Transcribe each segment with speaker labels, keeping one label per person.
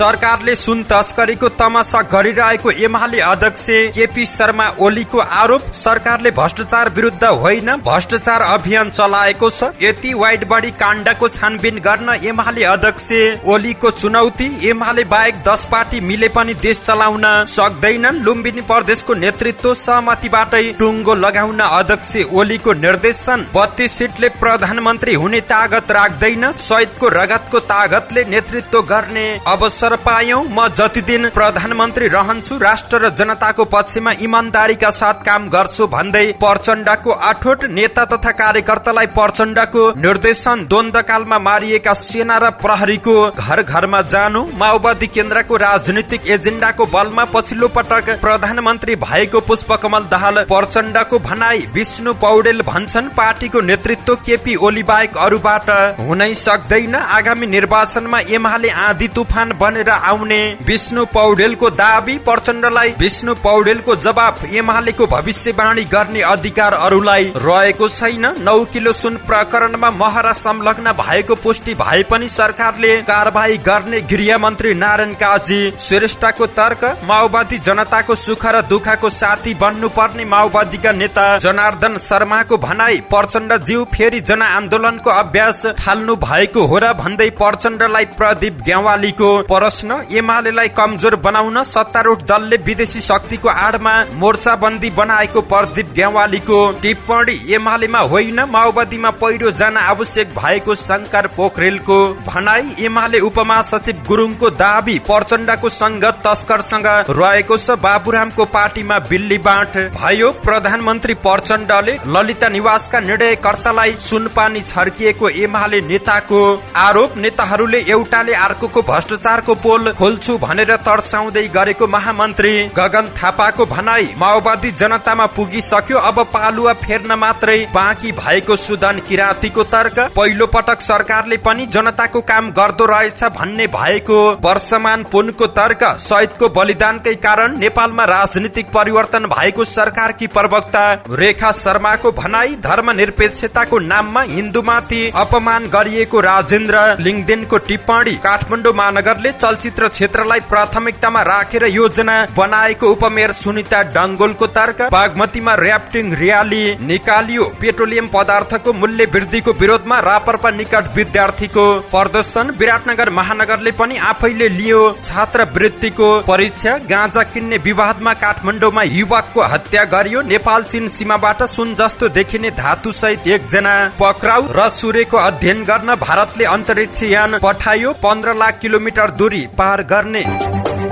Speaker 1: सरकारले सुन तस्करीको तमासा गरिरहेको एमाले अध्यक्ष केपी शर्मा ओलीको आरोप। सरकारले भ्रष्टाचार विरुद्ध होइन भ्रष्टाचार अभियान चलाएको छ। यति वाइड बडी काण्डको छानबिन गर्न एमाले अध्यक्ष ओलीको चुनौती। एमाले बाहेक 10 पार्टी मिले पनि देश चलाउन सक्दैनन्। लुम्बिनी प्रदेशको नेतृत्व सहमतिबाटै टुङ्गो लगाउन अध्यक्ष ओलीको निर्देशन। 32 सीटले प्रधानमन्त्री हुने तागत राख्दैन। शहीदको रगतको तागतले नेतृत्व गर्ने अवसर पायौं। म जति दिन प्रधानमन्त्री रहन्छु राष्ट्र र जनताको पक्षमा इमानदारीका साथ काम गर्छु भन्दै प्रचण्डको अठोट। नेता तथा कार्यकर्तालाई प्रचण्डको निर्देशन। द्वन्द्वकालमा मारिएका सेना र प्रहरीको घर घरमा जानु। माओवादी केन्द्रको राजनीतिक एजेन्डाको बलमा पछिल्लो पटक प्रधानमन्त्री भएको पुष्पकमल दाहाल प्रचण्डको भनाई। विष्णु पौडेल भन्छन् पार्टीको नेतृत्व केपी ओली बाहेक अरूबाट हुनै सक्दैन। आगामी निर्वाचनमा एमाले आँधी तुफान बनेर आउने विष्णु पौडेलको दाबी। प्रचण्डलाई विष्णु पौडेलको जवाफ। एमालेको भविष्यवाणी गर्ने अधिकार अरूलाई रहेको छैन। 9 किलो सुन प्रकरणमा महरा संलग्न भएको पुष्टि भए पनि सरकारले कारबाही गर्ने गृह मन्त्री नारायण काजी श्रेष्ठको तर्क। माओवादी जनताको सुख र दुःखको साथी बन्नुपर्ने माओवादीका नेता जनार्दन शर्माको भनाई। प्रचण्ड ज्यू फेरि जनआन्दोलनको अभ्यास थाल्नु भएको हो र भन्दै प्रचण्डलाई प्रदीप ग्यावालीको प्रश्न। एमालेलाई कमजोर बनाउन सत्तारूढ दलले विदेशी शक्तिको आडमा मोर्चाबन्दी बनाएको प्रदीप ग्यावालीको टिप्पणी। एमालेमा होइन माओवादीमा पहिरो जान आवश्यक भएको शंकर पोखरेलको भनाई। एमाले उपमहासचिव गुरुङको दाबी प्रचण्डको संगत तस्करसँग रहेको छ। बाबुरामको पार्टीमा बिल्ली बाँट भयो। प्रधानमन्त्री प्रचण्डले ललिता निवासका निर्णयकर्तालाई सुनपानी छर्किएको एमाले नेताको आरोप। नेताहरूले एउटाले अर्कोको भ्रष्टाचारको पोल खोल्छु भनेर तर्साउँदै गरेको महामन्त्री गगन थापाको भनाई। माओवादी जनतामा पुगिसक्यो अब पालुवा फेर्न मात्रै बाँकी भएको सुदन किरातीको तर्क। पहिलो पटक सरकारले पनि जनताको काम गर्दो रहेछ भन्ने भएको वर्षमान पुनको तर्क। शहीदको बलिदानकै कारण नेपालमा राजनीतिक परिवर्तन भएको सरकारकी प्रवक्ता रेखा शर्माको भनाई। धर्मनिरपेक्षताको नाममा हिन्दूमाथि अपमान गरिएको राजेन्द्र लिङदेनको टिप्पणी। काठमाडौँ महानगरले चलचित्र क्षेत्रलाई प्राथमिकतामा राखेर योजना बनाएको उपमेयर सुनिता डंगोलको तर्क। बागमतीमा र्याफ्टिङ र्याली निकालियो। पेट्रोलियम पदार्थको मूल्य वृद्धिको विरोधमा रापरपा निकट विद्यार्थीको प्रदर्शन। विराटनगर महानगरले पनि आफैले लियो छात्रवृत्तिको परीक्षा। गाँजा किन्ने विवादमा काठमाडौँमा युवकको हत्या गरियो। नेपाल चीन सीमाबाट सुन जस्तो देखिने धातु सहित 1 जना पक्राउ र सूर्यको अध्ययन गर्न भारतले अन्तरिक्ष यान पठायो। 15 लाख किलोमिटर दूरी पार गर्ने।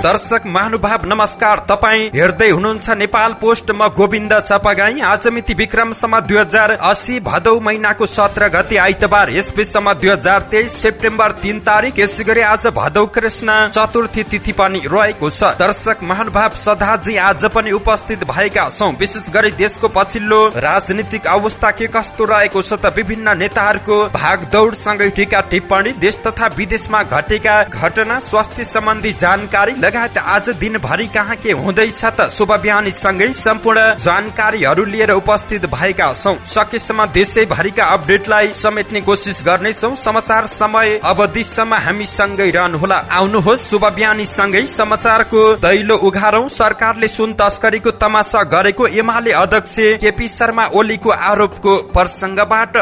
Speaker 1: दर्शक महानुभाव नमस्कार, तपाईँ हेर्दै हुनुहुन्छ नेपाल पोस्ट। म गोविन्द चपागाई। आज मिति विक्रम सम्म 2080 भदौ महिनाको 17 गते आइतबार। यसबीचसम्म 2023 सेप्टेम्बर 3 तारिक। यसै गरी आज भदौ कृष्ण चतुर्थी तिथि पनि रहेको छ। दर्शक महानुभाव सदाजी आज पनि उपस्थित भएका छौं। विशेष गरी देशको पछिल्लो राजनीतिक अवस्था के कस्तो रहेको छ त विभिन्न नेताहरूको भागदौड सँगै टीका टिप्पणी, देश तथा विदेशमा घटेका घटना, स्वास्थ्य सम्बन्धी जानकारी लगायत आज दिनभरि कहाँ के हुँदैछ त शुभ बिहानी सँगै सम्पूर्ण जानकारीहरू लिएर उपस्थित भएका छौं। सकेसम्म देशैभरिका अपडेटलाई समेट्ने कोसिस गर्नेछौं। समाचार समय अवधिसम्म हामी सँगै रहनुहोला। आउनुहोस् शुभ बिहानी सँगै समाचारको दैलो उघारौं। सरकारले सुन तस्करीको तमासा गरेको एमाले अध्यक्ष केपी शर्मा ओलीको आरोपको प्रसंगबाट।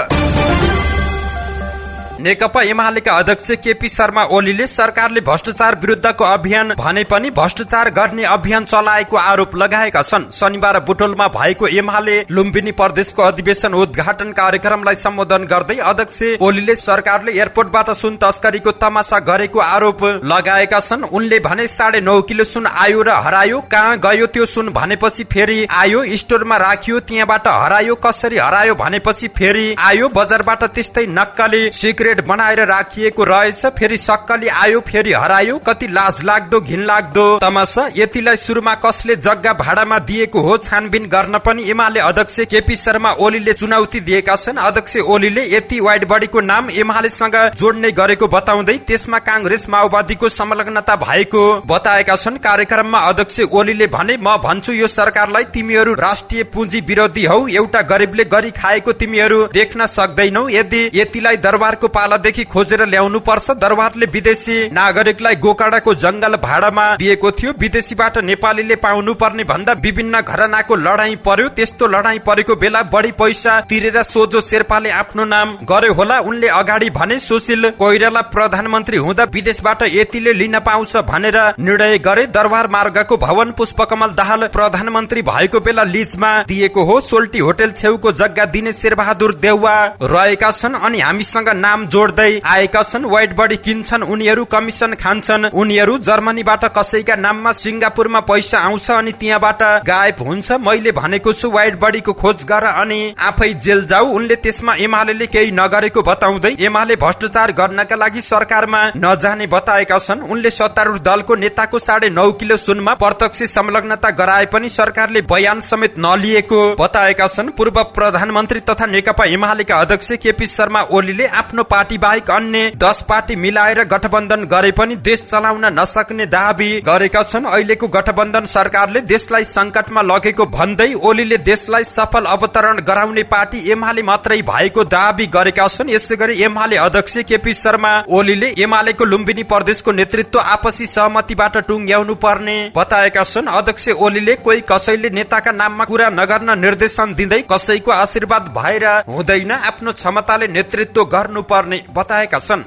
Speaker 1: नेकपा एमालेका अध्यक्ष केपी शर्मा ओलीले सरकारले भ्रष्टाचार विरुद्धको अभियान भने पनि भ्रष्टाचार गर्ने अभियान चलाएको आरोप लगाएका छन्। शनिबार बुटोलमा भएको एमाले लुम्बिनी प्रदेशको अधिवेशन उद्घाटन कार्यक्रमलाई सम्बोधन गर्दै अध्यक्ष ओलीले सरकारले एयरपोर्टबाट सुन तस्करीको तमासा गरेको आरोप लगाएका छन्। उनले भने 9.5 किलो सुन आयो र हरायो। कहाँ गयो त्यो सुन भनेपछि फेरि आयो। स्टोरमा राखियो, त्यहाँबाट हरायो। कसरी हरायो भनेपछि फेरि आयो। बजारबाट त्यस्तै नक्कली सिक्रेट बनाएर राखिएको रहेछ। फेरि सक्कली आयो, फेरि हरायो। कति लाज लाग्दो घिन लाग्दो तमासा। यतिलाई सुरुमा कसले जग्गा भाडामा दिएको हो छानबिन गर्न पनि एमाले अध्यक्ष केपी शर्मा ओलीले चुनौती दिएका छन्। अध्यक्ष ओलीले यति वाइड बडीको नाम एमालेसँग जोड्ने गरेको बताउँदै त्यसमा कांग्रेस माओवादीको संलग्नता भएको बताएका छन्। कार्यक्रममा अध्यक्ष ओलीले भने म भन्छु यो सरकारलाई तिमीहरू राष्ट्रिय पुँजी विरोधी हौ। एउटा गरिबले गरी खाएको तिमीहरू देख्न सक्दैनौ। यदि यतिलाई दरबारको पालादेखि खोजेर ल्याउनु पर्छ। दरबारले विदेशी नागरिकलाई गोकर्णको जंगल भाडामा दिएको थियो। विदेशीबाट नेपालीले पाउनु पर्ने भन्दा विभिन्न घरानाको लडाईँ पर्यो। त्यस्तो लडाईँ परेको बेला बढी पैसा तिरेर सोझो शेर्पाले आफ्नो नाम गर्यो होला। उनले अगाडि भने सुशील कोइराला प्रधानमन्त्री हुँदा विदेशबाट यतिले लिन पाउँछ भनेर निर्णय गरे। दरबार मार्गको भवन पुष्पकमल दाहाल प्रधानमन्त्री भएको बेला लिजमा दिएको हो। सोल्टी होटल छेउको जग्गा दिने शेरबहादुर देउवा रहेका छन् अनि हामीसँग नाम जोड्दै आएका छन्। वाइट बडी किन्छन् उनीहरू, कमिसन खान्छन् उनीहरू। जर्मनीबाट कसैका नाममा सिंगापुरमा पैसा आउँछ अनि त्यहाँबाट गायब हुन्छ। मैले भनेको छु वाइट बडीको खोज गर अनि आफै जेल जाऊ। उनले त्यसमा एमाले केही नगरेको बताउँदै एमाले भ्रष्टाचार गर्नका लागि सरकारमा नजाने बताएका छन्। उनले सत्तारूढ दलको नेताको 9.5 किलो सुनमा प्रत्यक्ष संलग्नता गराए पनि सरकारले बयान समेत नलिएको बताएका छन्। पूर्व प्रधानमन्त्री तथा नेकपा एमालेका अध्यक्ष केपी शर्मा ओलीले आफ्नो पार्टी बाहेक अन्य 10 पार्टी मिलाएर गठबन्धन गरे पनि देश चलाउन नसक्ने दाबी गरेका छन्। अहिलेको गठबन्धन सरकारले देशलाई संकटमा लगेको भन्दै ओलीले देशलाई सफल अवतरण गराउने पार्टी एमाले मात्रै भएको दाबी गरेका छन्। यसैगरी एमाले अध्यक्ष केपी शर्मा ओलीले एमालेको लुम्बिनी प्रदेशको नेतृत्व आपसी सहमतिबाट टुंग्याउनु पर्ने बताएका छन्। अध्यक्ष ओलीले कोही कसैले नेताका नाममा कुरा नगर्न निर्देशन दिँदै कसैको आशीर्वाद भएर हुँदैन, आफ्नो क्षमताले नेतृत्व गर्नुपर्ने बताएका छन्।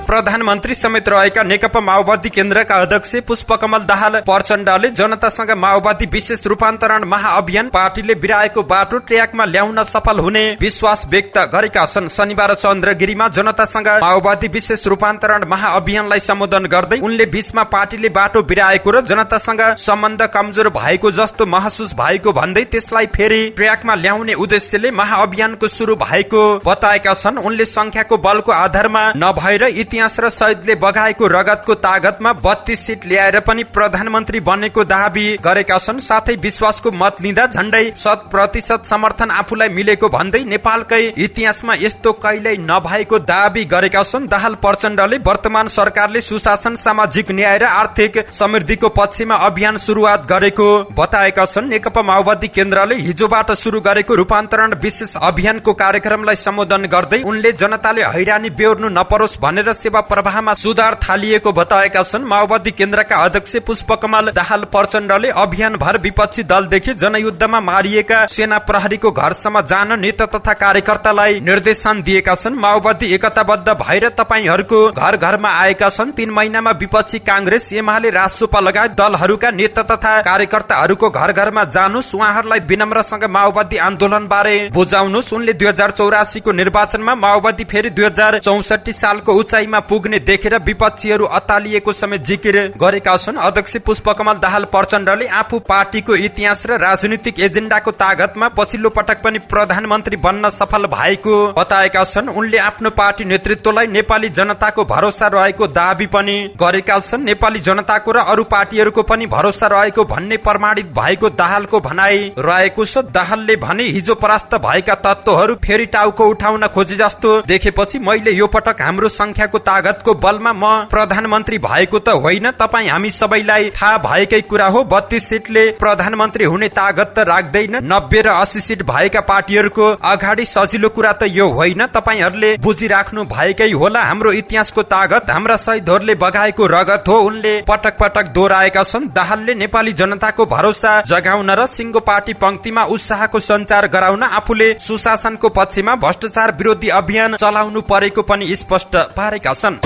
Speaker 1: प्रधानमन्त्री समेत रहेका नेकपा माओवादी केन्द्रका अध्यक्ष पुष्पकमल दाहाल प्रचण्डले जनतासँग माओवादी विशेष रूपान्तरण महाअभियान पार्टीले बिराएको बाटो ट्र्याकमा ल्याउन सफल हुने विश्वास व्यक्त गरेका छन्। शनिबार चन्द्रगिरीमा जनतासँग माओवादी विशेष रूपान्तरण महाअभियानलाई सम्बोधन गर्दै उनले बीचमा पार्टीले बाटो बिराएको र जनतासँग सम्बन्ध कमजोर भएको जस्तो महसुस भएको भन्दै त्यसलाई फेरि ट्र्याकमा ल्याउने उद्देश्यले महाअभियानको सुरु भएको बताएका छन्। उनले संख्याको बलको आधारमा नभएर इतिहास र शहीदले बगाएको रगतको तागतमा 32 सिट ल्याएर पनि प्रधानमन्त्री बनेको दाबी गरेका छन्। साथै विश्वासको मत लिँदा झण्डै 100% समर्थन आफूलाई मिलेको भन्दै नेपालकै इतिहासमा यस्तो कहिल्यै नभएको दाबी गरेका छन्। दाहाल प्रचण्डले वर्तमान सरकारले सुशासन, सामाजिक न्याय र आर्थिक समृद्धिको पक्षमा अभियान सुरुवात गरेको बताएका छन्। नेकपा माओवादी केन्द्रले हिजोबाट सुरु गरेको रूपान्तरण विशेष अभियानको कार्यक्रमलाई सम्बोधन गर्दै उनले जनताले हैरानी बेहोर्नु नपरोस् भनेर सेवा प्रवाहमा सुधार थालिएको बताएका छन्। माओवादी केन्द्रका अध्यक्ष पुष्पकमल दाहाल प्रचण्डले अभियानभर विपक्षी दलदेखि जनयुद्धमा मारिएका सेना प्रहरीको घरसम्म जान नेता तथा कार्यकर्तालाई निर्देशन दिएका छन्। माओवादी एकताबद्ध भएर तपाईहरूको घर घरमा आएका छन्। 3 महिनामा विपक्षी कांग्रेस, एमाले, रासोपा लगायत दलहरूका नेता तथा कार्यकर्ताहरूको घर घरमा जानुस्, उहाँहरूलाई विनम्रसँग माओवादी आन्दोलन बारे बुझाउनुस्। उनले 2084 को निर्वाचनमा माओवादी फेरि 2064 सालको उचाइमा पुग्ने देखेर विपक्षीहरू अतालिएको समेत जिकिर गरेका छन्। अध्यक्ष पुष्पकमल दाहाल प्रचण्डले आफू पार्टीको इतिहास र राजनीतिक एजेन्डाको तागतमा पछिल्लो पटक पनि प्रधानमन्त्री बन्न सफल भएको बताएका छन्। उनले आफ्नो पार्टी नेतृत्वलाई नेपाली जनताको भरोसा रहेको दाबी पनि गरेका छन्। नेपाली जनताको र अरू पार्टीहरूको पनि भरोसा रहेको भन्ने प्रमाणित भएको दाहालको भनाई रहेको छ। दाहालले भने हिजो परास्त भएका तत्त्वहरू फेरि टाउको उठाउन खोजे जस्तो देखेपछि मैले यो पटक हाम्रो संख्याको तागतको बलमा म प्रधानमन्त्री भएको त होइन, तपाई हामी सबैलाई थाहा भएकै कुरा हो। 32 सिटले प्रधानमन्त्री हुने तागत त राख्दैन। 90 र 80 सिट भएका पार्टीहरूको अगाडि सजिलो कुरा त यो होइन, तपाईहरूले बुझिराख्नु भएकै होला। हाम्रो इतिहासको तागत हाम्रा शहीदहरूले बगाएको रगत हो, उनले पटक पटक दोहोऱ्याएका छन्। दाहालले नेपाली जनताको भरोसा जगाउन र सिंगो पार्टी पंक्तिमा उत्साहको सञ्चार गराउन आफूले सुशासनको पक्षमा भ्रष्टाचार विरोधी अभियान चलाउनु परेको पनि स्पष्ट पारेका छन्।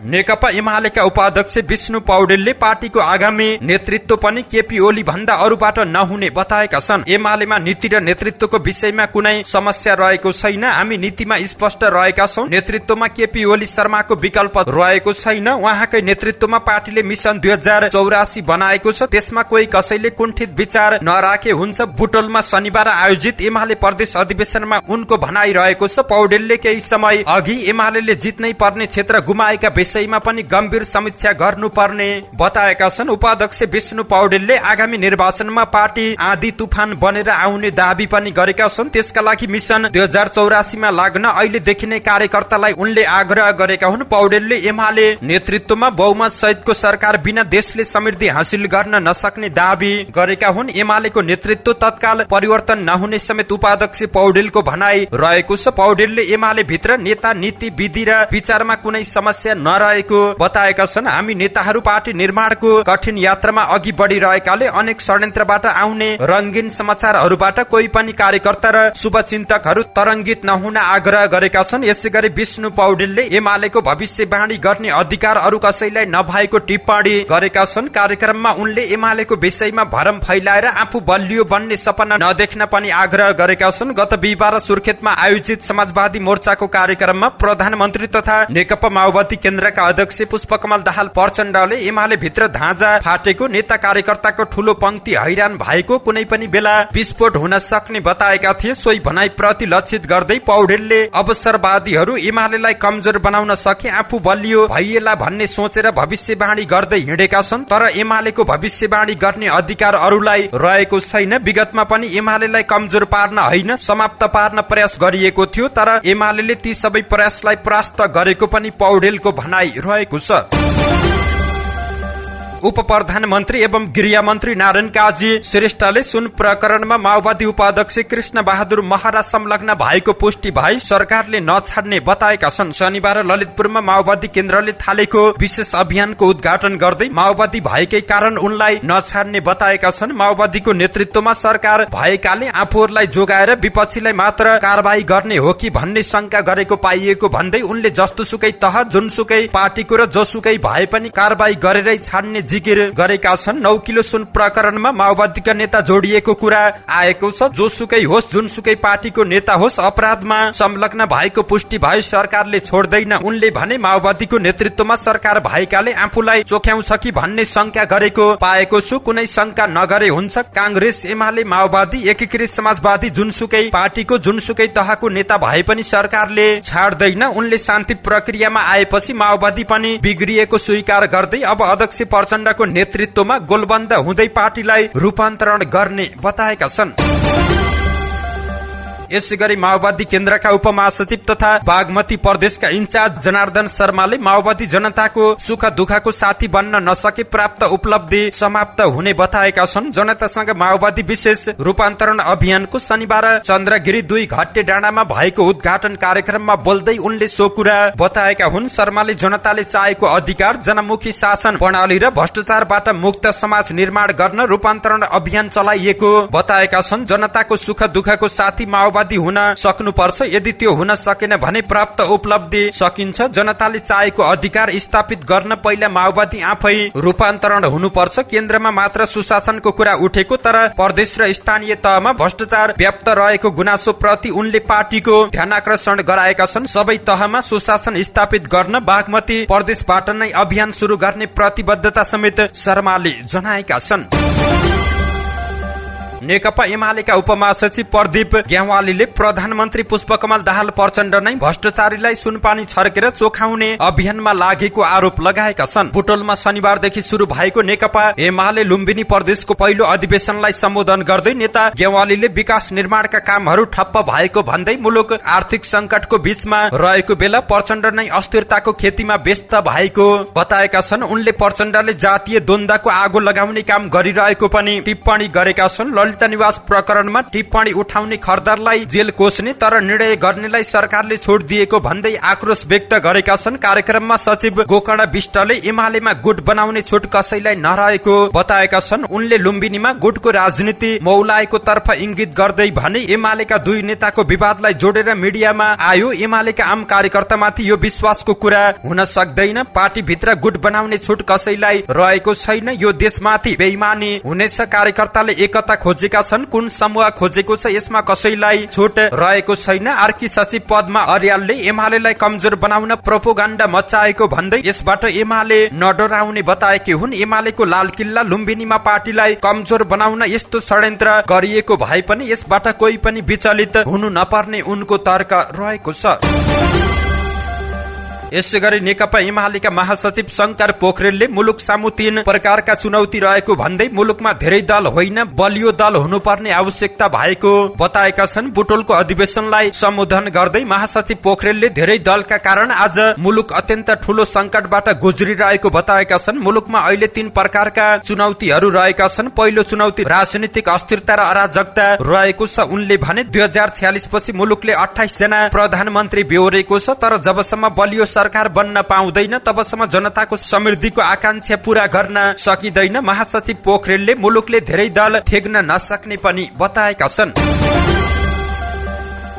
Speaker 1: नेकपा एमालेका उपाध्यक्ष विष्णु पौडेलले पार्टीको आगामी नेतृत्व पनि केपी ओली भन्दा अरूबाट नहुने बताएका छन्। एमालेमा नीति र नेतृत्वको विषयमा कुनै समस्या रहेको छैन, हामी नीतिमा स्पष्ट रहेका छौं। नेतृत्वमा केपी ओली शर्माको विकल्प रहेको छैन। उहाँकै नेतृत्वमा पार्टीले मिशन 2084 बनाएको छ, त्यसमा कोही कसैले कुण्ठित विचार नराखे हुन्छ। बुटोलमा शनिबार आयोजित एमाले प्रदेश अधिवेशनमा उनको भनाइ रहेको छ। पौडेलले केही समय अघि एमालेले जित्नै पर्ने क्षेत्र गुमाएका विषयमा पनि गम्भीर समीक्षा गर्नुपर्ने बताएका छन्। उपाध्यक्ष विष्णु पौडेलले आगामी निर्वाचनमा पार्टी आँधी तुफान बनेर आउने दाबी पनि गरेका छन्। त्यसका लागि मिसन 2084 मा लाग्न अहिलेदेखि नै कार्यकर्तालाई उनले आग्रह गरेका हुन्। पौडेलले एमाले नेतृत्वमा बहुमत सहितको सरकार बिना देशले समृद्धि हासिल गर्न नसक्ने दाबी गरेका हुन्। एमालेको नेतृत्व तत्काल परिवर्तन नहुने समेत उपाध्यक्ष पौडेलको भनाई रहेको छ। पौडेलले एमाले भित्र नेता नीति विधि र विचारमा कुनै समस्या नरहेको बताएका छन्। हामी नेताहरू पार्टी निर्माणको कठिन यात्रामा अघि बढिरहेकाले अनेक षड्यन्त्रबाट आउने रंगीन समाचारहरूबाट कोही पनि कार्यकर्ता र शुभचिन्तकहरू तरंगित नहुन आग्रह गरेका छन्। यसैगरी विष्णु पौडेलले एमालेको भविष्यवाणी गर्ने अधिकार अरू कसैलाई नभएको टिप्पणी गरेका छन्। कार्यक्रममा उनले एमालेको विषयमा भरम फैलाएर आफू बलियो बन्ने सपना नदेख्न पनि आग्रह गरेका छन्। गत बिहीबार सुर्खेतमा आयोजित समाजवादी मोर्चाको कार्यक्रममा प्रधानमन्त्री तथा नेकपा माओवादी केन्द्रका अध्यक्ष पुष्पकमल दाहाल प्रचण्डले एमाले भित्र धाँजा फाटेको, नेता कार्यकर्ताको ठूलो पंक्ति हैरान भएको, कुनै पनि बेला विस्फोट हुन सक्ने बताएका थिए। सोही भनाई प्रति लक्षित गर्दै पौडेलले अवसरवादीहरू एमालेलाई कमजोर बनाउन सके आफू बलियो भइएला भन्ने सोचेर भविष्यवाणी गर्दै हिँडेका छन्। तर एमालेको भविष्यवाणी गर्ने अधिकार अरूलाई रहेको छैन। विगतमा पनि एमालेलाई कमजोर पार्न होइन समाप्त पार्न प्रयास गरिएको थियो, तर एमालेले ती सबै प्रयासलाई परास्त गरेको पनि पौडेलको भनाई रहेको छ। उप प्रधानमन्त्री एवं गृहमन्त्री नारायण काजी श्रेष्ठले सुन प्रकरणमा माओवादी उपाध्यक्ष कृष्ण बहादुर महरा संलग्न भएको पुष्टि भई सरकारले नछाड्ने बताएका छन्। शनिबार ललितपुरमा माओवादी केन्द्रले थालेको विशेष अभियानको उद्घाटन गर्दै माओवादी भएकै कारण उनलाई नछाड्ने बताएका छन्। माओवादीको नेतृत्वमा सरकार भएकाले आफूहरूलाई जोगाएर विपक्षीलाई मात्र कारबाही गर्ने हो कि भन्ने शंका गरेको पाइएको भन्दै उनले जस्तोसुकै तह जुनसुकै पार्टीको र जोसुकै भए पनि कारबाही गरेरै छाड्ने जिकिर गरेका छन्। 9 किलो सुन प्रकरणमा माओवादीका नेता जोडिएको कुरा आएको छ। जोसुकै होस् जुनसुकै पार्टीको नेता होस् अपराधमा संलग्न भएको पुष्टि भए सरकारले छोड्दैन। उनले भने माओवादीको नेतृत्वमा सरकार भएकाले आफूलाई चोख्याउँछ कि भन्ने शंका गरेको पाएको छु। कुनै शंका नगरे हुन्छ। कांग्रेस एमाले माओवादी एकीकृत समाजवादी जुनसुकै पार्टीको जुनसुकै तहको नेता भए पनि सरकारले छाड्दैन। उनले शान्ति प्रक्रियामा आएपछि माओवादी पनि बिग्रिएको स्वीकार गर्दै अब अध्यक्ष प्रचण्ड को नेतृत्वमा गोलबन्द हुँदै पार्टीलाई रूपान्तरण गर्ने बताएका छन्। यसैगरी माओवादी केन्द्रका उपमहासचिव तथा बागमती प्रदेशका इन्चार्ज जनार्दन शर्माले माओवादी जनताको सुख दुःखको साथी बन्न नसके प्राप्त उपलब्धि समाप्त हुने बताएका छन्। जनतासँग माओवादी विशेष रूपान्तरण अभियानको शनिबार चन्द्रगिरी 2 घट्टे डाँडामा भएको उद्घाटन कार्यक्रममा बोल्दै उनले सो कुरा बताएका हुन्। शर्माले जनताले चाहेको अधिकार, जनमुखी शासन प्रणाली र भ्रष्टाचारबाट मुक्त समाज निर्माण गर्न रूपान्तरण अभियान चलाइएको बताएका छन्। जनताको सुख दुःखको साथी माओवादी हुन सक्नुपर्छ। यदि त्यो हुन सकेन भने प्राप्त उपलब्धि सकिन्छ। जनताले चाहेको अधिकार स्थापित गर्न पहिला माओवादी आफै रूपान्तरण हुनुपर्छ। केन्द्रमा मात्र सुशासनको कुरा उठेको, तर प्रदेश र स्थानीय तहमा भ्रष्टाचार व्याप्त रहेको गुनासो प्रति उनले पार्टीको ध्यानाकर्षण गराएका छन्। सबै तहमा सुशासन स्थापित गर्न बागमती प्रदेशबाट नै अभियान सुरु गर्ने प्रतिबद्धता समेत शर्माले जनाएका छन्। नेकपा एमालेका उपमहासचिव प्रदीप ग्यावालीले प्रधानमन्त्री पुष्पकमल दाहाल प्रचण्ड नै भ्रष्टाचारीलाई सुनपानी छर्केर चोखाउने अभियानमा लागेको आरोप लगाएका छन्। बुटोलमा शनिबारदेखि शुरू भएको नेकपा एमाले लुम्बिनी प्रदेशको पहिलो अधिवेशनलाई सम्बोधन गर्दै नेता ग्यावालीले विकास निर्माणका कामहरू ठप्प भएको भन्दै मुलुक आर्थिक संकटको बीचमा रहेको बेला प्रचण्ड नै अस्थिरताको खेतीमा व्यस्त भएको बताएका छन्। उनले प्रचण्डले जातीय द्वन्द्वको आगो लगाउने काम गरिरहेको पनि टिप्पणी गरेका छन्। ललिता निवास प्रकरणमा टिप्पणी उठाउने खरदारलाई जेल कोस्ने तर निर्णय गर्नेलाई सरकारले छोड दिएको भन्दै आक्रोश व्यक्त गरेका छन्। कार्यक्रममा सचिव गोकर्ण विष्टले एमालेमा गुट बनाउने छुट कसैलाई नरहेको बताएका छन्। उनले लुम्बिनीमा गुटको राजनीति मौलाएको तर्फ इंगित गर्दै भने एमालेका 2 नेताको विवादलाई जोडेर मिडियामा आयो। एमालेका आम कार्यकर्तामाथि यो विश्वासको कुरा हुन सक्दैन। पार्टी भित्र गुट बनाउने छुट कसैलाई रहेको छैन। यो देशमाथि बेइमानी हुनेछ। कार्यकर्ताले एकता खोजेका छन्। कुन समूह खोजेको छ यसमा कसैलाई छुट रहेको छैन। आर्की सचिव पदमा अर्यालले एमालेलाई कमजोर बनाउन प्रोपोगण्डा मचाएको भन्दै यसबाट एमाले नडराउने बताएकी हुन्। एमालेको लाल किल्ला लुम्बिनीमा पार्टीलाई कमजोर बनाउन यस्तो षड्यन्त्र गरिएको भए पनि यसबाट कोही पनि विचलित हुनु नपर्ने उनको तर्क रहेको छ। यसै गरी नेकपा एमालेका महासचिव शंकर पोखरेलले मुलुक सामु 3 प्रकारका चुनौती रहेको भन्दै मुलुकमा धेरै दल होइन बलियो दल हुनुपर्ने आवश्यकता भएको बताएका छन्। बुटोलको अधिवेशनलाई सम्बोधन गर्दै महासचिव पोखरेलले धेरै दलका कारण आज मुलुक अत्यन्त ठूलो संकटबाट गुज्रिरहेको बताएका छन्। मुलुकमा अहिले 3 प्रकारका चुनौतीहरू रहेका छन्। पहिलो चुनौती राजनीतिक अस्थिरता र अराजकता रहेको छ। उनले भने 2046 पछि मुलुकले 28 जना प्रधानमन्त्री बेहोरेको छ, तर जबसम्म बलियो सरकार बन्न पाउँदैन तबसम्म जनताको समृद्धिको आकांक्षा पूरा गर्न सकिँदैन। महासचिव पोखरेलले मुलुकले धेरै दल थेग्न नसक्ने पनि बताएका छन्।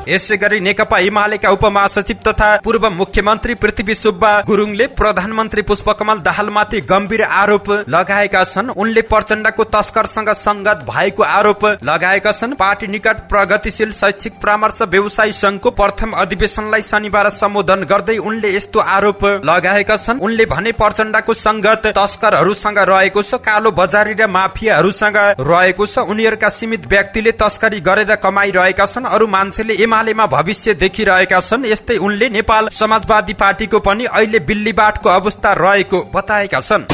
Speaker 1: यसै गरी नेकपा एमालेका उपमहासचिव तथा पूर्व मुख्यमन्त्री पृथ्वी सुब्बा गुरुङले प्रधानमन्त्री पुष्पकमल दाहालमाथि गम्भीर आरोप लगाएका छन्। उनले प्रचण्डको तस्करसँग संगत भएको आरोप लगाएका छन्। पार्टी निकट प्रगतिशील शैक्षिक परामर्श व्यवसायी संघको प्रथम अधिवेशनलाई शनिबार सम्बोधन गर्दै उनले यस्तो आरोप लगाएका छन्। उनले भने प्रचण्डको संगत तस्करहरूसँग रहेको छ, कालो बजारी र माफियाहरूसँग रहेको छ। उनीहरूका सीमित व्यक्तिले तस्करी गरेर कमाइरहेका छन्, अरू मान्छेले एमालेमा भविष्य देखिरहेका छन्। यस्तै उनले नेपाल समाजवादी पार्टीको पनि अहिले बिल्लीबाटको अवस्था रहेको बताएका छन्।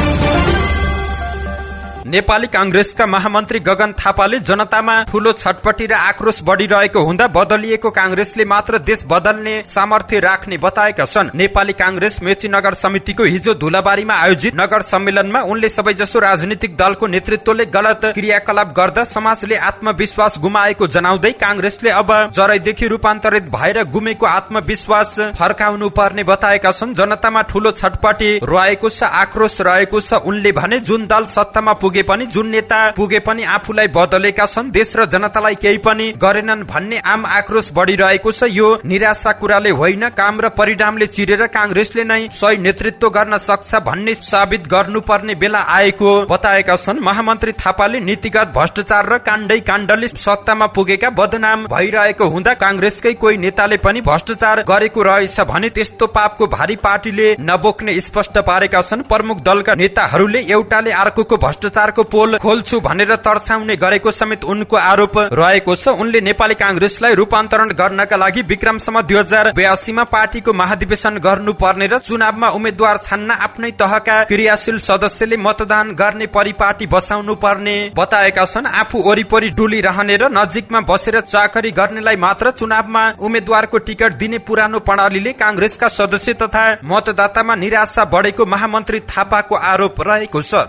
Speaker 1: नेपाली कांग्रेसका महामन्त्री गगन थापाले जनतामा ठूलो छटपटी र आक्रोश बढ़िरहेको हुँदा बदलिएको कांग्रेसले मात्र देश बदल्ने सामर्थ्य राख्ने बताएका छन्। नेपाली कांग्रेस मेची नगर समितिको हिजो धुलाबारीमा आयोजित नगर सम्मेलनमा उनले सबैजसो राजनीतिक दलको नेतृत्वले गलत क्रियाकलाप गर्दा समाजले आत्मविश्वास गुमाएको जनाउँदै कांग्रेसले अब जरैदेखि रूपान्तरित भएर गुमेको आत्मविश्वास फर्काउनु पर्ने बताएका छन्। जनतामा ठूलो छटपटी रहेको छ, आक्रोश रहेको छ। उनले भने जुन दल सत्तामा पुगे पनि, जुन नेता पुगे पनि आफूलाई बदलेका छन्, देश र जनतालाई केही पनि गरेनन् भन्ने आम आक्रोश बढ़िरहेको छ। यो निराशा कुराले होइन, काम र परिणामले चिरेर कांग्रेसले नै सही नेतृत्व गर्न सक्छ भन्ने साबित गर्नुपर्ने बेला आएको बताएका छन्। महामन्त्री थापाले नीतिगत भ्रष्टाचार र काण्डै काण्डले सत्तामा पुगेका बदनाम भइरहेको हुँदा कांग्रेसकै कोही नेताले पनि भ्रष्टाचार गरेको रहेछ भने त्यस्तो पापको भारी पार्टीले नबोक्ने स्पष्ट पारेका छन्। प्रमुख दलका नेताहरूले एउटाले अर्कोको भ्रष्टाचार को पोल खोल्छु भनेर तर्साउने गरेको समेत उनको आरोप रहेको छ। उनले नेपाली कांग्रेसलाई रूपान्तरण गर्नका लागि विक्रमसम्म 2082 मा पार्टीको महाधिवेशन गर्नुपर्ने र चुनावमा उम्मेद्वार छान्न आफ्नै तहका क्रियाशील सदस्यले मतदान गर्ने परिपाटी बसाउनु पर्ने बताएका छन्। आफू वरिपरि डुली रहने र नजिकमा बसेर चाकरी गर्नेलाई मात्र चुनावमा उम्मेद्वारको टिकट दिने पुरानो प्रणालीले कांग्रेसका सदस्य तथा मतदातामा निराशा बढेको महामन्त्री थापाको आरोप रहेको छ।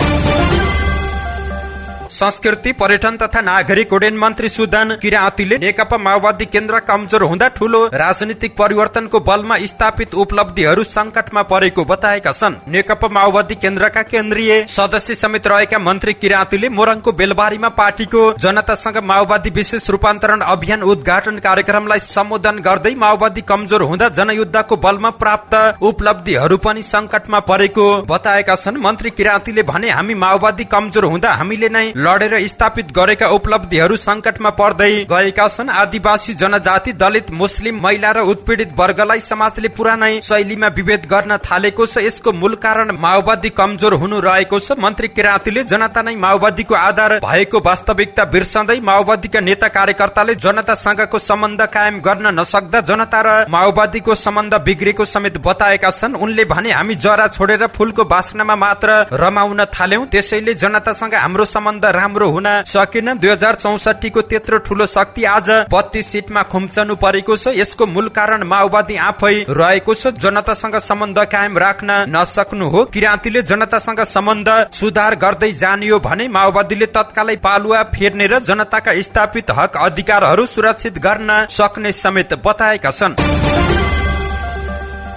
Speaker 1: संस्कृति पर्यटन तथा नागरिक उड्डयन मन्त्री सुदन किराँतीले नेकपा माओवादी केन्द्र कमजोर हुँदा ठूलो राजनीतिक परिवर्तनको बलमा स्थापित उपलब्धिहरू संकटमा परेको बताएका छन्। नेकपा माओवादी केन्द्रका केन्द्रीय सदस्य समेत रहेका मन्त्री किराँतीले मोरङको बेलबारीमा पार्टीको जनतासँग माओवादी विशेष रूपान्तरण अभियान उद्घाटन कार्यक्रमलाई सम्बोधन गर्दै माओवादी कमजोर हुँदा जनयुद्धको बलमा प्राप्त उपलब्धिहरू पनि संकटमा परेको बताएका छन्। मन्त्री किराँतीले भने हामी माओवादी कमजोर हुँदा हामीले नै लडेर स्थापित गरेका उपलब्धिहरू संकटमा पर्दै गएका छन्। आदिवासी जनजाति, दलित, मुस्लिम, महिला र उत्पीडित वर्गलाई समाजले पुरानै शैलीमा विभेद गर्न थालेको छ। यसको मूल कारण माओवादी कमजोर हुनु रहेको छ। मन्त्री किराँतीले जनता नै माओवादीको आधार भएको वास्तविकता बिर्सँदै माओवादीका नेता कार्यकर्ताले जनतासँगको सम्बन्ध कायम गर्न नसक्दा जनता र माओवादीको सम्बन्ध बिग्रेको समेत बताएका छन्। उनले भने हामी जरा छोडेर फूलको बास्नामा मात्र रमाउन थाल्यौं, त्यसैले जनतासँग हाम्रो सम्बन्ध राम्रो हुन सकेन। 2064 को त्यत्रो ठूलो शक्ति आज 32 सिटमा खुम्चनु परेको छ। यसको मूल कारण माओवादी आफै रहेको छ, जनतासँग सम्बन्ध कायम राख्न नसक्नु हो। किराँतीले जनतासँग सम्बन्ध सुधार गर्दै जानियो भने माओवादीले तत्कालै पालुवा फेर्ने र जनताका स्थापित हक अधिकारहरू सुरक्षित गर्न सक्ने समेत बताएका छन्।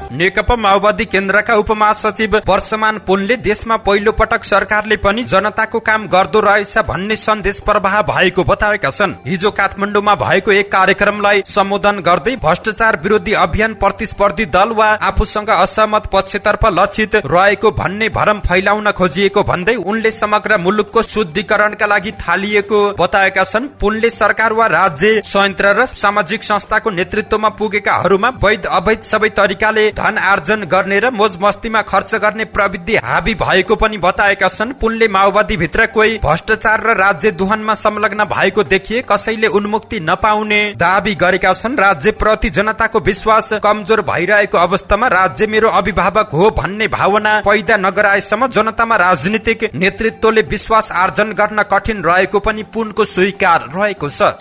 Speaker 1: नेकपा माओवादी केन्द्रका उपमहासचिव वर्षमान पुनले देशमा पहिलो पटक सरकारले पनि जनताको काम गर्दो रहेछ भन्ने सन्देश प्रवाह भएको बताएका छन्। हिजो काठमाडौँमा भएको एक कार्यक्रमलाई सम्बोधन गर्दै भ्रष्टाचार विरोधी अभियान प्रतिस्पर्धी दल वा आफूसँग असहमत पक्षतर्फ लक्षित रहेको भन्ने भरम फैलाउन खोजिएको भन्दै उनले समग्र मुलुकको शुद्धिकरणका लागि थालिएको बताएका छन्। पुनले सरकार वा राज्य संयन्त्र र सामाजिक संस्थाको नेतृत्वमा पुगेकाहरूमा वैध अवैध सबै तरिकाले धन आर्जन गर्ने र मोज मस्तीमा खर्च गर्ने प्रविधि हावी भएको पनि बताएका छन्। पुनले माओवादी भित्र कोही भ्रष्टाचार र राज्य दुहनमा संलग्न भएको देखिए कसैले उन्मुक्ति नपाउने दावी गरेका छन्। राज्य प्रति जनताको विश्वास कमजोर भइरहेको अवस्थामा राज्य मेरो अभिभावक हो भन्ने भावना पैदा नगराएसम्म जनतामा राजनीतिक नेतृत्वले विश्वास आर्जन गर्न कठिन रहेको पनि पुनको स्वीकार रहेको छ।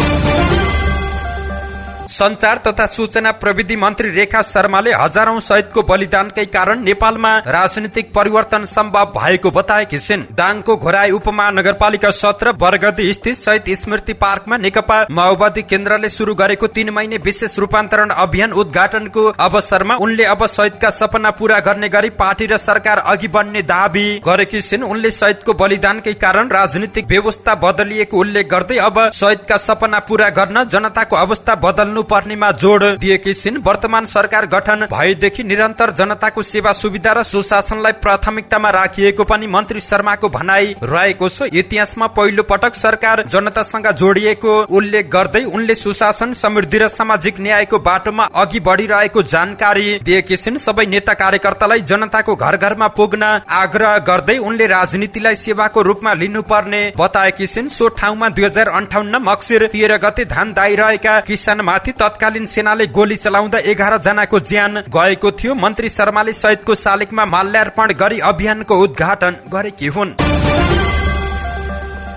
Speaker 1: संचार तथा सूचना प्रविधि मन्त्री रेखा शर्माले हजारौं शहीदको बलिदानकै कारण नेपालमा राजनीतिक परिवर्तन सम्भव भएको बताएकी छिन्। दाङको घोराई उपमहानगरपालिका 17 बरगदी स्थित शहीद स्मृति पार्कमा नेकपा माओवादी केन्द्रले शुरू गरेको 3 महिने विशेष रूपान्तरण अभियान उद्घाटनको अवसरमा उनले अब शहीदका सपना पूरा गर्ने गरी पार्टी र सरकार अघि बढ्ने दावी गरेकी छिन्। उनले शहीदको बलिदानकै कारण राजनीतिक व्यवस्था बदलिएको उल्लेख गर्दै अब शहीदका सपना पूरा गर्न जनताको अवस्था बदल्नु पर्नेमा जोड दिएकी छिन्। वर्तमान सरकार गठन भएदेखि निरन्तर जनताको सेवा सुविधा र सुशासनलाई प्राथमिकतामा राखिएको पनि मन्त्री शर्माको भनाई रहेको छ। इतिहासमा पहिलो पटक सरकार जनतासँग जोडिएको उल्लेख गर्दै उनले सुशासन समृद्धि र सामाजिक न्यायको बाटोमा अघि बढिरहेको जानकारी दिएकी छिन्। सबै नेता कार्यकर्तालाई जनताको घर घरमा पुग्न आग्रह गर्दै उनले राजनीतिलाई सेवाको रूपमा लिनुपर्ने बताएकी छिन्। सो ठाउँमा 2058 मक्सिर 13 गते धान दाइरहेका किसानमाथि तत्कालीन सेनाले गोली चलाउँदा 11 जनाको ज्यान गएको थियो। मन्त्री शर्माले शहीदको शालिगमा माल्यार्पण गरी अभियानको उद्घाटन गरेकी हुन्।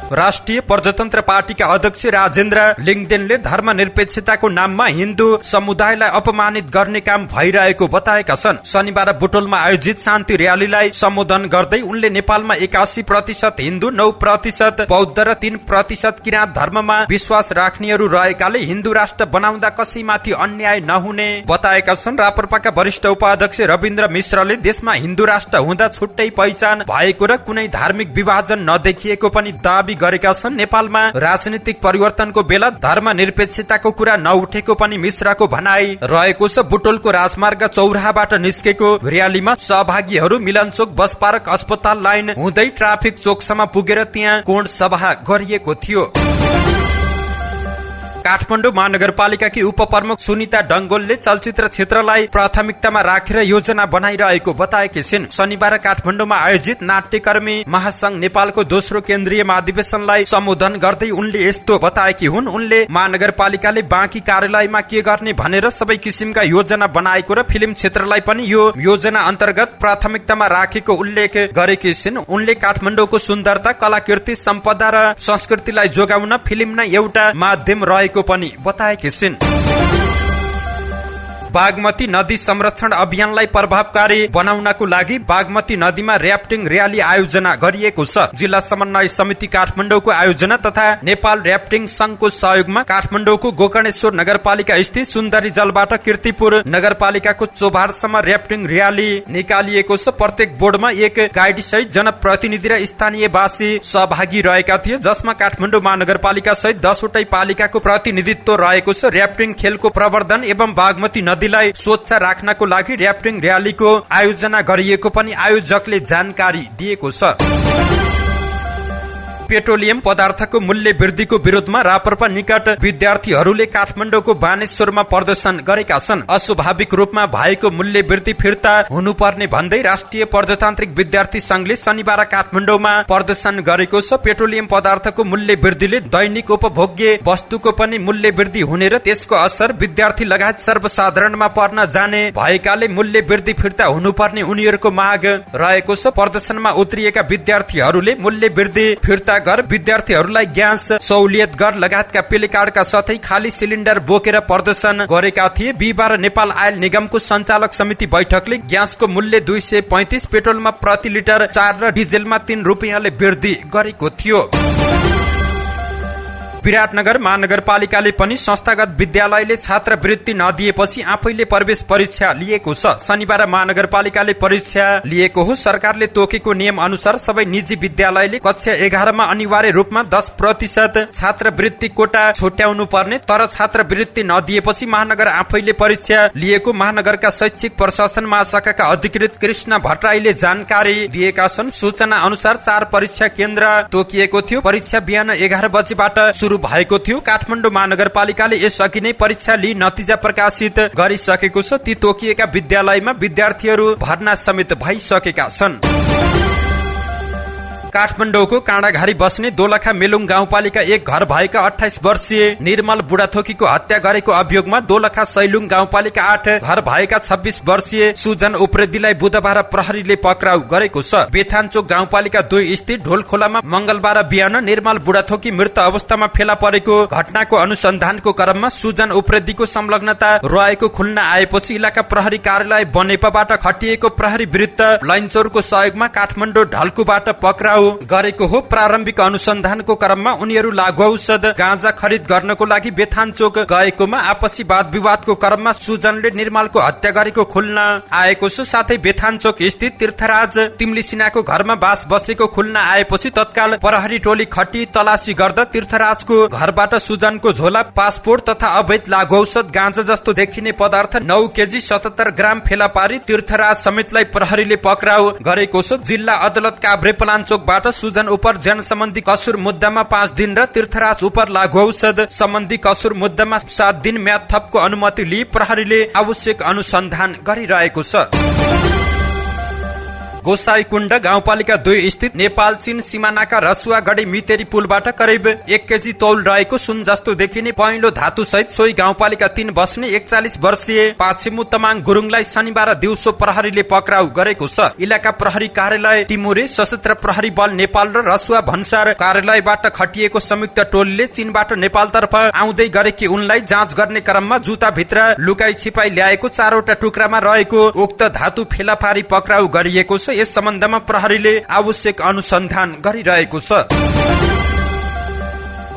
Speaker 1: राष्ट्रिय प्रजातन्त्र पार्टीका अध्यक्ष राजेन्द्र लिङदेनले धर्मनिरपेक्षताको नाममा हिन्दू समुदायलाई अपमानित गर्ने काम भइरहेको बताएका छन्। शनिबार बुटोलमा आयोजित शान्ति र्यालीलाई सम्बोधन गर्दै उनले नेपालमा 81% हिन्दू, 9% बौद्ध र 3% किराँत धर्ममा विश्वास राख्नेहरू रहेकाले हिन्दू राष्ट्र बनाउँदा कसैमाथि अन्याय नहुने बताएका छन्। राप्रपाका वरिष्ठ उपाध्यक्ष रविन्द्र मिश्रले देशमा हिन्दू राष्ट्र हुँदा छुट्टै पहिचान भएको र कुनै धार्मिक विभाजन नदेखिएको पनि दावी गरेका छन्। नेपालमा राजनीतिक परिवर्तनको बेला धर्मनिरपेक्षताको कुरा नउठेको पनि मिश्रको भनाई रहेको छ। बुटोलको राजमार्ग चौराहाबाट निस्केको र्यालीमा सहभागीहरू मिलनचोक, बस पार्क, अस्पताल लाइन हुँदै ट्राफिक चोकसम्म पुगेर त्यहाँ कोण सभा गरिएको थियो। काठमाडौँ महानगरपालिकाकी उपप्रमुख सुनिता डंगोलले चलचित्र क्षेत्रलाई प्राथमिकतामा राखेर योजना बनाइरहेको बताएकी छिन्। शनिबार काठमाडौँमा आयोजित नाट्यकर्मी महासंघ नेपालको दोस्रो केन्द्रीय महाधिवेशनलाई सम्बोधन गर्दै उनले यस्तो बताएकी हुन्। उनले महानगरपालिकाले बाँकी कार्यालयमा के गर्ने भनेर सबै किसिमका योजना बनाएको र फिल्म क्षेत्रलाई पनि यो योजना अन्तर्गत प्राथमिकतामा राखेको उल्लेख गरेकी छिन्। उनले काठमाडौँको सुन्दरता, कलाकृति, सम्पदा र संस्कृतिलाई जोगाउन फिल्म नै एउटा माध्यम रहेको पनि बताएकी छिन्। बागमती नदी संरक्षण अभियानलाई प्रभावकारी बनाउनको लागि बागमती नदीमा र्याफ्टिङ र्याली आयोजना गरिएको छ। जिल्ला समन्वय समिति काठमाडौँको आयोजना तथा नेपाल र्याफ्टिङ संघको सहयोगमा काठमाडौँको गोकर्णेश्वर नगरपालिका स्थित सुन्दरी जलबाट कीर्तिपुर नगरपालिकाको चोभारसम्म र्याफ्टिङ र्याली निकालिएको छ। प्रत्येक बोर्डमा एक गाइड सहित जनप्रतिनिधि र स्थानीयवासी सहभागी रहेका थिए, जसमा काठमाडौँ महानगरपालिका सहित 10 वटै पालिकाको प्रतिनिधित्व रहेको छ। र्याफ्टिङ खेलको प्रवर्धन एवं बागमती नदीलाई स्वच्छ राख्नको लागि र्याफ्टिङ र्यालीको आयोजना गरिएको पनि आयोजकले जानकारी दिएको छ। पेट्रोलियम पदार्थको मूल्य वृद्धिको विरोधमा राप्रपा निकट विद्यार्थीहरूले काठमाडौँको बानेश्वरमा प्रदर्शन गरेका छन्। अस्वाभाविक रूपमा भएको मूल्य वृद्धि फिर्ता हुनुपर्ने भन्दै राष्ट्रिय प्रजातान्त्रिक विद्यार्थी संघले शनिबार काठमाडौँमा प्रदर्शन गरेको छ। पेट्रोलियम पदार्थको मूल्य वृद्धिले दैनिक उपभोग्य वस्तुको पनि मूल्य वृद्धि हुने र त्यसको असर विद्यार्थी लगायत सर्वसाधारणमा पर्न जाने भएकाले मूल्य वृद्धि फिर्ता हुनुपर्ने उनीहरूको माग रहेको छ। प्रदर्शनमा उत्रिएका विद्यार्थीहरूले मूल्य वृद्धि फिर्ता गर, विद्यार्थीहरूलाई ग्यास सहुलियत गर लगायतका प्लेकार्डका साथै खाली सिलिन्डर बोकेर प्रदर्शन गरेका थिए। बिहिबार नेपाल आयल निगमको सञ्चालक समिति बैठकले ग्यासको मूल्य 235, पेट्रोलमा प्रति लिटर 4 र डिजेलमा 3 रुपियाँले वृद्धि गरेको थियो। विराटनगर महानगरपालिकाले पनि संस्थागत विद्यालयले छात्रवृत्ति नदिएपछि आफैले प्रवेश परीक्षा लिएको छ। शनिबार महानगरपालिकाले परीक्षा लिएको हो। सरकारले तोकेको नियम अनुसार सबै निजी विद्यालयले कक्षा 11 मा अनिवार्य रूपमा 10% छात्रवृत्ति कोटा छुट्याउनु पर्ने, तर छात्रवृत्ति नदिएपछि महानगर आफैले परीक्षा लिएको महानगरका शैक्षिक प्रशासन महाशाखाका अधिकृत कृष्ण भट्टराईले जानकारी दिएका छन्। सूचना अनुसार 4 परीक्षा केन्द्र तोकिएको थियो। परीक्षा बिहान 11 बजेबाट सुरु सुरु भएको थियो। काठमाडौँ महानगरपालिकाले यसअघि नै परीक्षा लिई नतिजा प्रकाशित गरिसकेको छ। ती तोकिएका विद्यालयमा विद्यार्थीहरू भर्ना समेत भइसकेका छन्। काठमाडौँको काँडाघारी बस्ने दोलखा मेलुङ गाउँपालिका 1 घर भएका 28 वर्षीय निर्मल बुढाथोकीको हत्या गरेको अभियोगमा दोलखा सैलुङ गाउँपालिका 8 घर भएका 26 वर्षीय सुजन उप्रेतीलाई बुधबार प्रहरीले पक्राउ गरेको छ। बेथानचोक गाउँपालिका 2 स्थित ढोलखोलामा मंगलबार बिहान निर्मल बुढाथोकी मृत अवस्थामा फेला परेको घटनाको अनुसन्धानको क्रममा सुजन उप्रेतीको संलग्नता रहेको खुल्न आएपछि इलाका प्रहरी कार्यालय बनेपाबाट खटिएको प्रहरी विरुद्ध लैनचौरको सहयोगमा काठमाडौँ ढल्कुबाट पक्राउ गरेको हो। प्रारम्भिक अनुसन्धानको क्रममा उनीहरू लागु औषध गाँजा खरिद गर्नको लागि बेथानचोक गएकोमा आपसी वाद विवादको क्रममा सुजनले निर्मलको हत्या गरेको खुल्न आएको छ। साथै बेथानचोक स्थित तीर्थराज तिम्लिसिनाको घरमा बास बसेको खुल्न आएपछि तत्काल प्रहरी टोली खटी तलासी गर्दा तीर्थराजको घरबाट सुजनको झोला, पासपोर्ट तथा अवैध लागु औषध गाँजा जस्तो देखिने पदार्थ 9 केजी 77 ग्राम फेला पारी तीर्थराज समेतलाई प्रहरीले पक्राउ गरेको छ। जिल्ला अदालत काभ्रेपलाञ्चोक बाट सुजन उप जनसम्बन्धी कसुर मुद्दामा 5 दिन र तीर्थराज उप लागु औषध सम्बन्धी कसुर मुद्दामा 7 दिन म्याद थपको अनुमति लिई प्रहरीले आवश्यक अनुसन्धान गरिरहेको छ। गोसाईकुण्ड गाउँपालिका 2 स्थित नेपाल चीन सीमानाका रसुवागढी मितेरी पुलबाट करिब 1 केजी तौल रहेको सुन जस्तो देखिने पहेँलो धातु सहित सोही गाउँपालिका 3 बस्ने 41 वर्षीय पाछिमु तमाङ गुरुङलाई शनिबार दिउँसो प्रहरीले पक्राउ गरेको छ। इलाका प्रहरी कार्यालय टिमुरे, सशस्त्र प्रहरी बल नेपाल र रसुवा भन्सार कार्यालयबाट खटिएको संयुक्त टोलीले चीनबाट नेपालतर्फ आउँदै गरेकी उनलाई जाँच गर्ने क्रममा जुत्ताभित्र लुकाई छिपाई ल्याएको 4वटा टुक्रामा रहेको उक्त धातु फेला पारी पक्राउ गरिएको छ। यस सम्बन्धमा प्रहरीले आवश्यक अनुसन्धान गरिरहेको छ।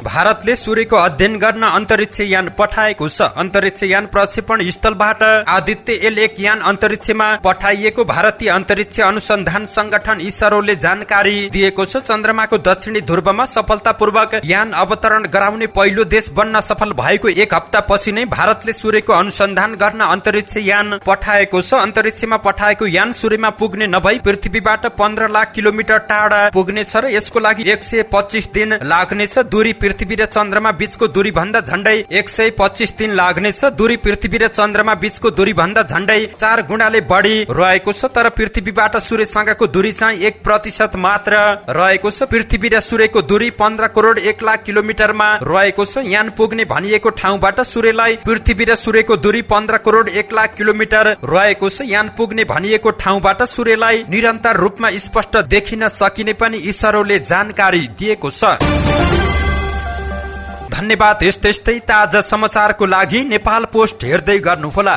Speaker 1: भारतले सूर्यको अध्ययन गर्न अन्तरिक्ष यान पठाएको छ। अन्तरिक्ष यान प्रक्षेपण स्थलबाट आदित्य L1 यान अन्तरिक्षमा पठाइएको भारतीय अन्तरिक्ष अनुसन्धान संगठन इसरोले जानकारी दिएको छ। चन्द्रमाको दक्षिणी ध्रुवमा सफलतापूर्वक यान अवतरण गराउने पहिलो देश बन्न सफल भएको 1 हप्तापछि नै भारतले सूर्यको अनुसन्धान गर्न अन्तरिक्ष यान पठाएको छ। अन्तरिक्षमा पठाएको यान सूर्यमा पुग्ने नभई पृथ्वीबाट 15 लाख किलोमिटर टाढा पुग्नेछ र यसको लागि 125 दिन लाग्नेछ। दूरी पृथ्वी र चन्द्रमा बीचको दूरी भन्दा झण्डै 125 दिन लाग्नेछ। दूरी पृथ्वी र चन्द्रमा बीचको दूरी भन्दा झण्डै 4 गुणाले बढी रहेको छ। तर पृथ्वीबाट सूर्यसँगको दूरी चाहिँ 1% मात्र रहेको छ। पृथ्वी र सूर्यको दूरी 15 करोड 1 लाख किलोमिटरमा रहेको छ। यान पुग्ने भनिएको ठाउँबाट सूर्यलाई पृथ्वी र सूर्यको दूरी 15 करोड 1 लाख किलोमिटर रहेको छ। यान पुग्ने भनिएको ठाउँबाट सूर्यलाई निरन्तर रूपमा स्पष्ट देखिन सकिने पनि इसरोले जानकारी दिएको छ। धन्यवाद। यस्तै ताजा समाचारको लागि नेपाल पोस्ट हेर्दै गर्नुहोला।